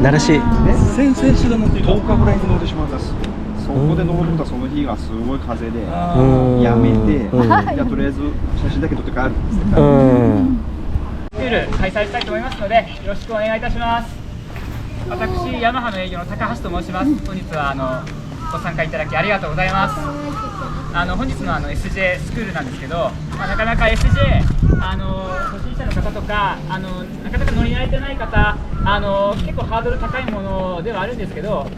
奈良市。先々週でもって10日ぐらいに乗ってしまったんです。そこで登ったその日がすごい風でやめて、じゃあとりあえず写真だけ撮って帰るんです。スクール開催したいと思いますので、よろしくお願いいたします。私、ヤマハの営業の高橋と申します。本日はご参加いただきありがとうございます。本日のSJ スクールなんですけど、なかなか SJ 初心者の方とかなかなか乗り慣れてない方結構ハードル高いものではあるんですけど、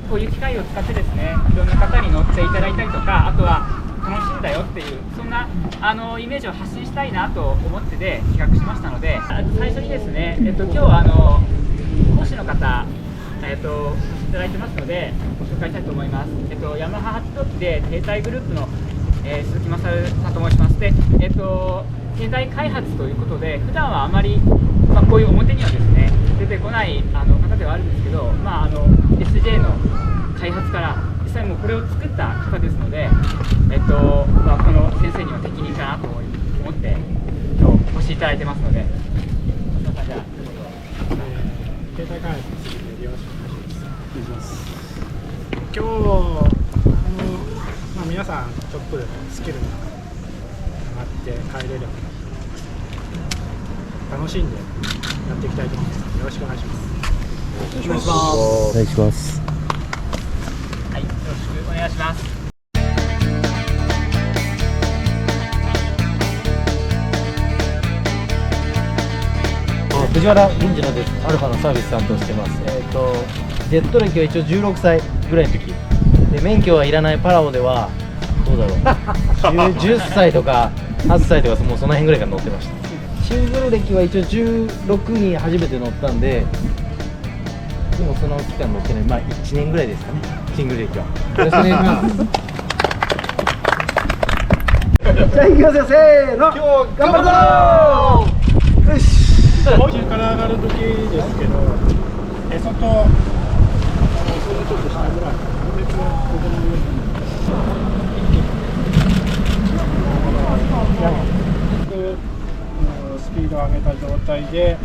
こういう機械を使ってですね、いろんな方に乗っていただいたりとか、あとは楽しいんだよっていう、そんなイメージを発信したいなと思ってで企画しましたので、最初にですね、今日講師の方させていただいてますのでご紹介したいと思います。ヤマハ発動機で携帯グループの、鈴木勝さんと申します。で、携帯開発ということで、普段はあまり、こういう表にはですね出てこない方ではあるんですけど、SJ の開発から実際もうこれを作った方ですので、この先生には適任かなと思って今日お越しいただいてますので、じゃあ携帯開発についてよろしくお願いします。今日皆さんちょっとでもスキルが上がって帰れるように楽しんでやっていきたいと思います。よろしくお願いします。お願いします。お願いします。はい、よろしくお願いします。藤原銀次郎です。アルファのサービス担当してます。ジェット歴は一応16歳ぐらいの時で、免許はいらないパラオではどうだろう10歳とか8歳とかもうその辺ぐらいから乗ってました。シングル歴は一応16に初めて乗ったんで、でもその期間乗ってない、1年ぐらいですかね、シングル歴は。よろしくお願いします。じゃあ行きますよ、せーの、今日頑張るぞー。よし。途中から上がる時ですけど、へそとそれちょっと下ぐらい、スピードを上げた状態で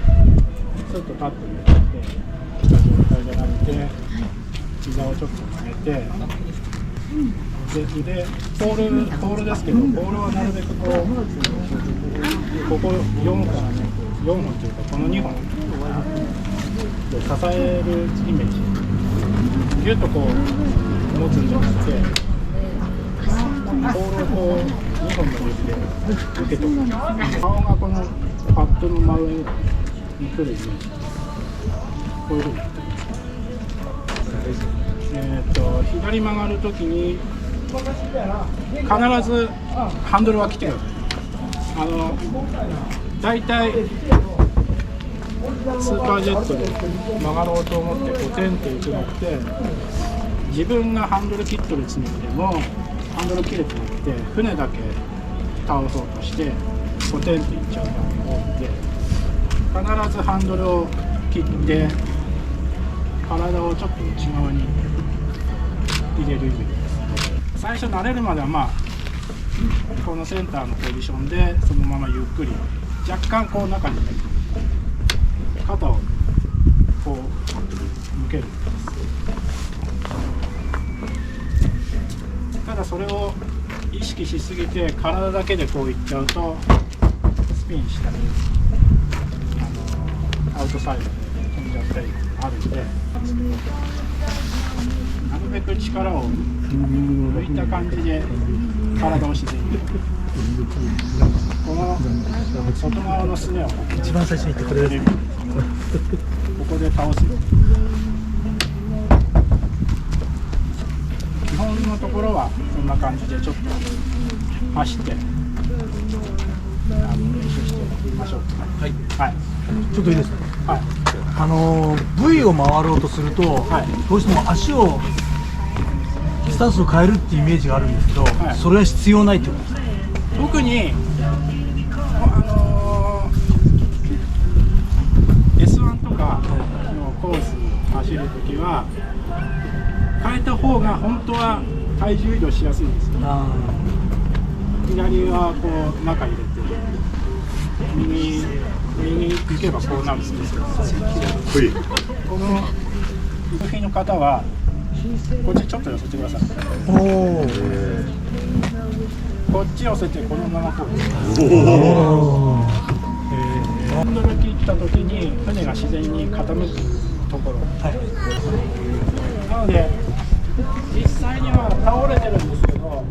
ちょっとタップに入れてきた状態で上げて、膝をちょっと曲げて、でポールですけど、ポールはなるべくここ4からね、4本というかこの2本で支えるイメージ、ギュッとこう持つんじゃなくて、ポールをこう2本の指で受けとく。顔がこのパッドの真上に来るイメージ、こういうふうに左曲がるときに必ずハンドルは切ってください。だいたいスーパージェットで曲がろうと思ってコテンって打つのって、自分がハンドル切っとるつもりでもハンドル切れてなくて船だけ倒そうとしてコテンっていっちゃう場合が多いので、必ずハンドルを切って体をちょっと内側に入れるイメージです。最初慣れるまではこのセンターのポジションでそのままゆっくり、若干こう中に肩をこう向けるんです。ただそれを意識しすぎて体だけでこういっちゃうとスピンしたりアウトサイドで飛んじゃったりあるんで、なるべく力を抜いた感じで体を自然に、この外側のすねを一番最初に言ってくれる。ここで倒す。基本のところはこんな感じでちょっと走って練習してみましょう。はい、はい、ちょっといいですか。はい、V を回ろうとすると、どうしても足をスタンスを変えるっていうイメージがあるんですけど、それは必要ないってことですか。特にS1 とかのコース走るときは変えた方が本当は体重移動しやすいんですよ。左はこう中入れて右右に行けばこうなるんですよ。この作品の方はこっちちょっと寄せてください。おこっち寄せてこのままこうです。ハンドル切った時に船が自然に傾くところ、なので実際には倒れてるんですけど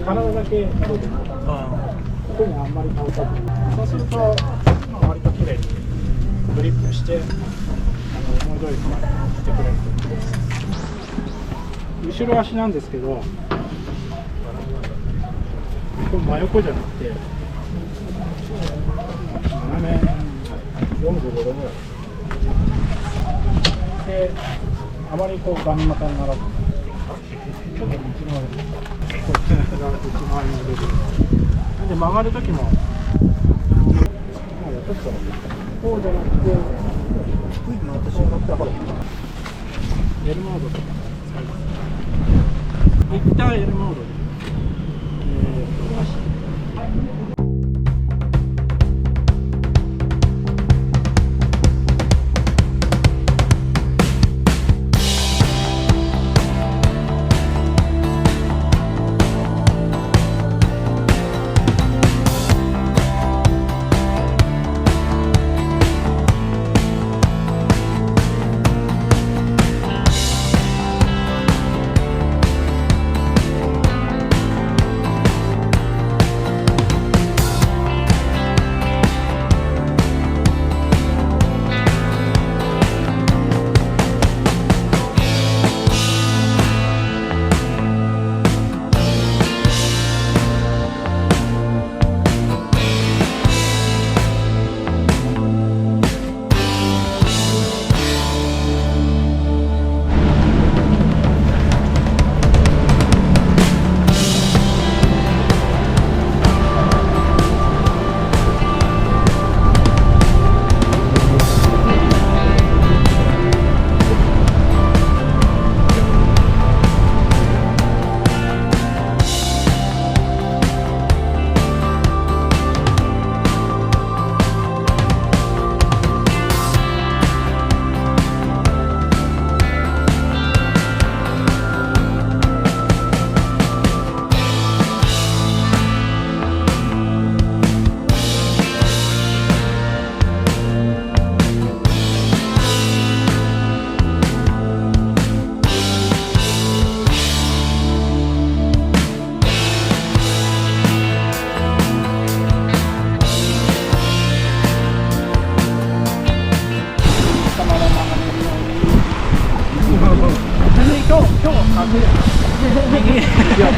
体だけ倒れてる、ここにあんまり倒さず、そうすると、割と綺麗にグリップして思い通りにしてくれるということです。後ろ足なんですけど、これ真横じゃなくて斜め45度ぐらいで、あまりこうガン股にならず、ちょっと内回りの部分なんで、曲がるときもちょっとこうじゃなくてエルモードとか一旦エルモードで足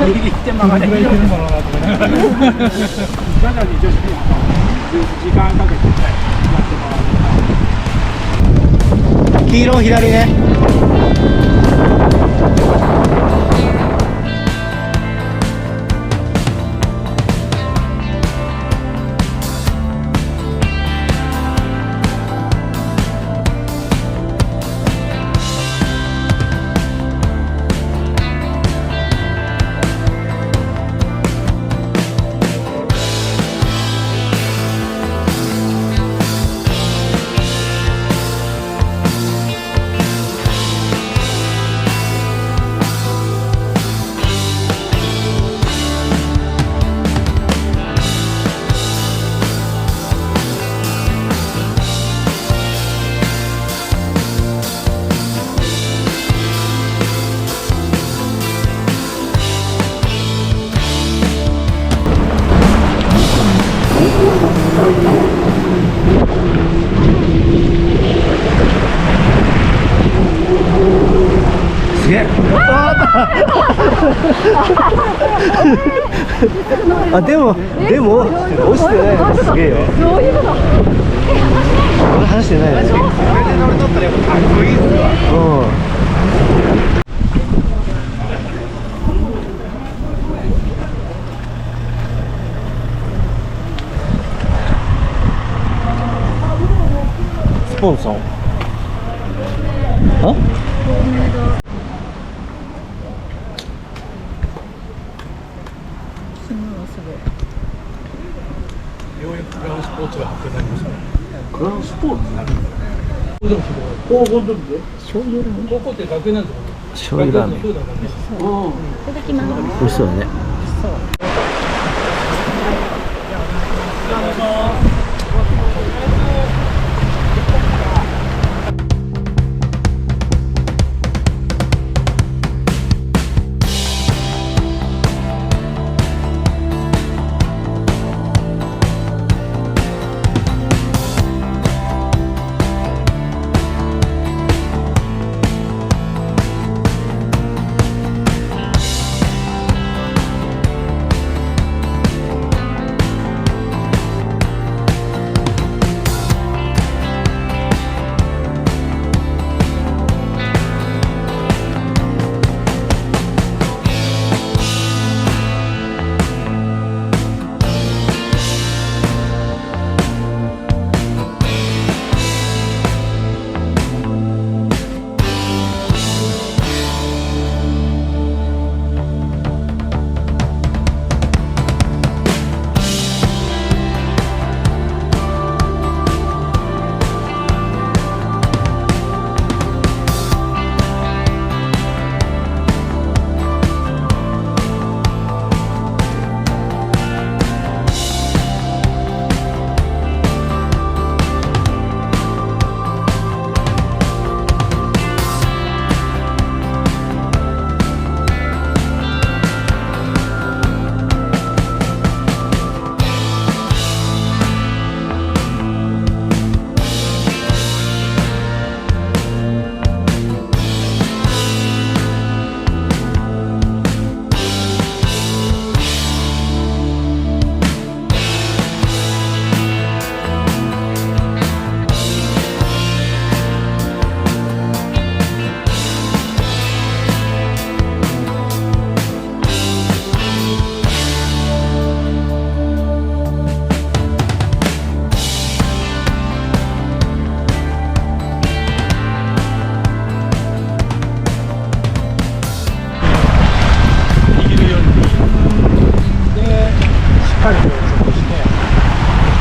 右行って曲がれるように徐々に時間かけてやってもらう。黄色左ね。すげえ。あ、でも落ちてないのすげえよ。俺話してないね。それで乗り取ったらやっぱかっこいいっすわ。スポンソン。あ？ようやくオチが発表になりましたね。これはスポーツなの。でも高校の時で。高校って学園なんですよ。醤油ラーメン学園のフードなんで。美味しそうだね。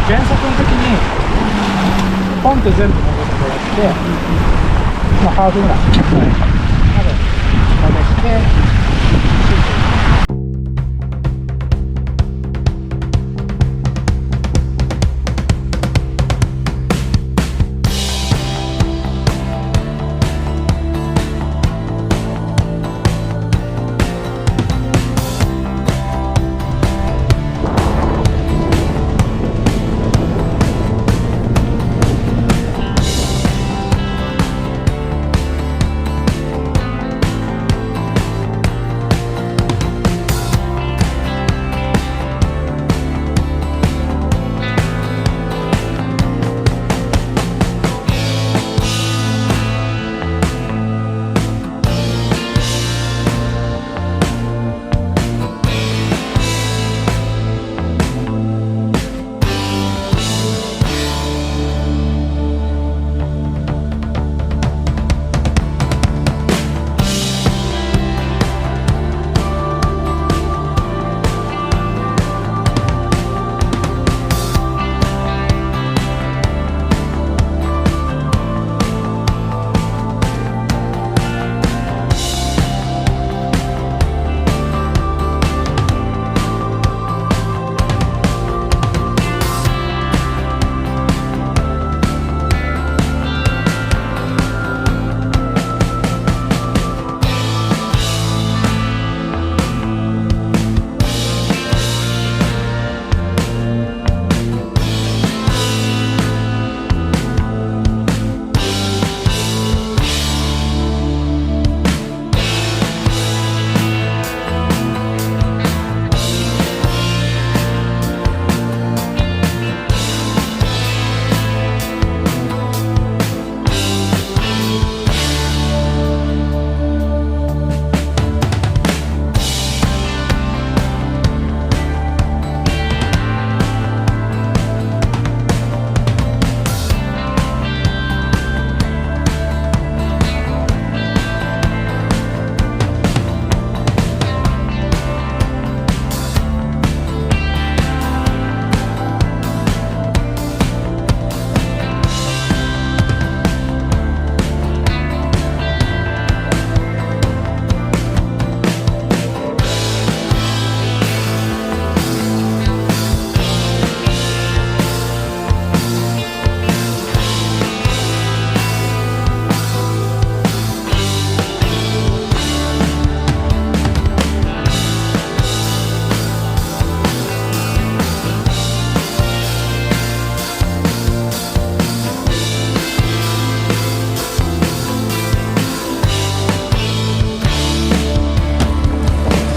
減速の時にポンって全部戻してもらって、まあ、ハーフぐらいまで戻して。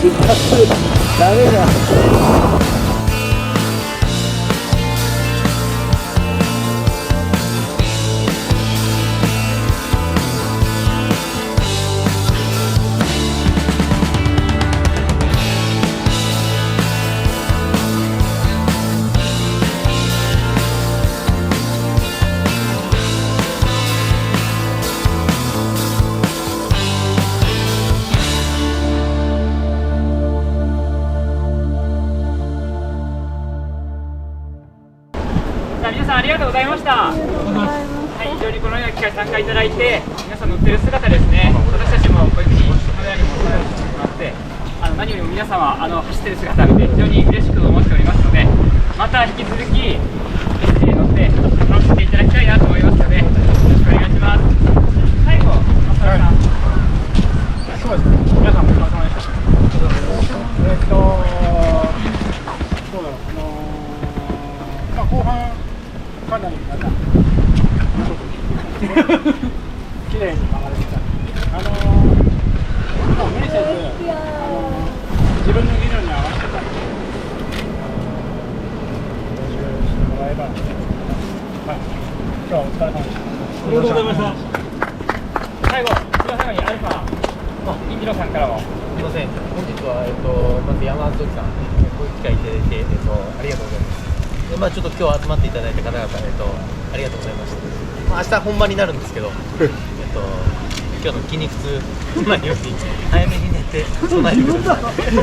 ダメだ。じゃあ皆さんありがとうございました。はい、非常にこのような機会に参加いただいて、皆さん乗ってる姿ですね、私たちもこういうふうにカメラにも収めてもらって、何よりも皆様走ってる姿を見て非常に嬉しく思っておりますので、また引き続き乗って楽しんでいただきたいなと思いますので、よろしくお願いします。最後、浅田さん。そうですね。皆さんお疲れ様でした。そうだろう。まあ後半かなりなんだ。綺麗に曲がれてた。まあ無理せず自分の技量に合わせて練習してもらえば。はい。今日はお疲れ様でした。ありがとうございました。最後、一番最後にアルファ、インディロさんからも。すみません、本日は、まず山里さん、こういう機会いただいて、ありがとうございます。でちょっと今日集まっていただいた方々、ありがとうございました。明日本番になるんですけど、今日の筋肉痛ないように早めに寝て備えてください。す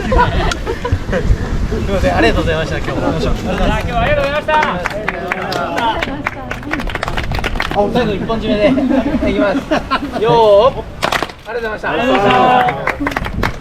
みません、ありがとうございました。今日も。今日はありがとうございました。最後一本締めでいきます。よー、ありがとうございました。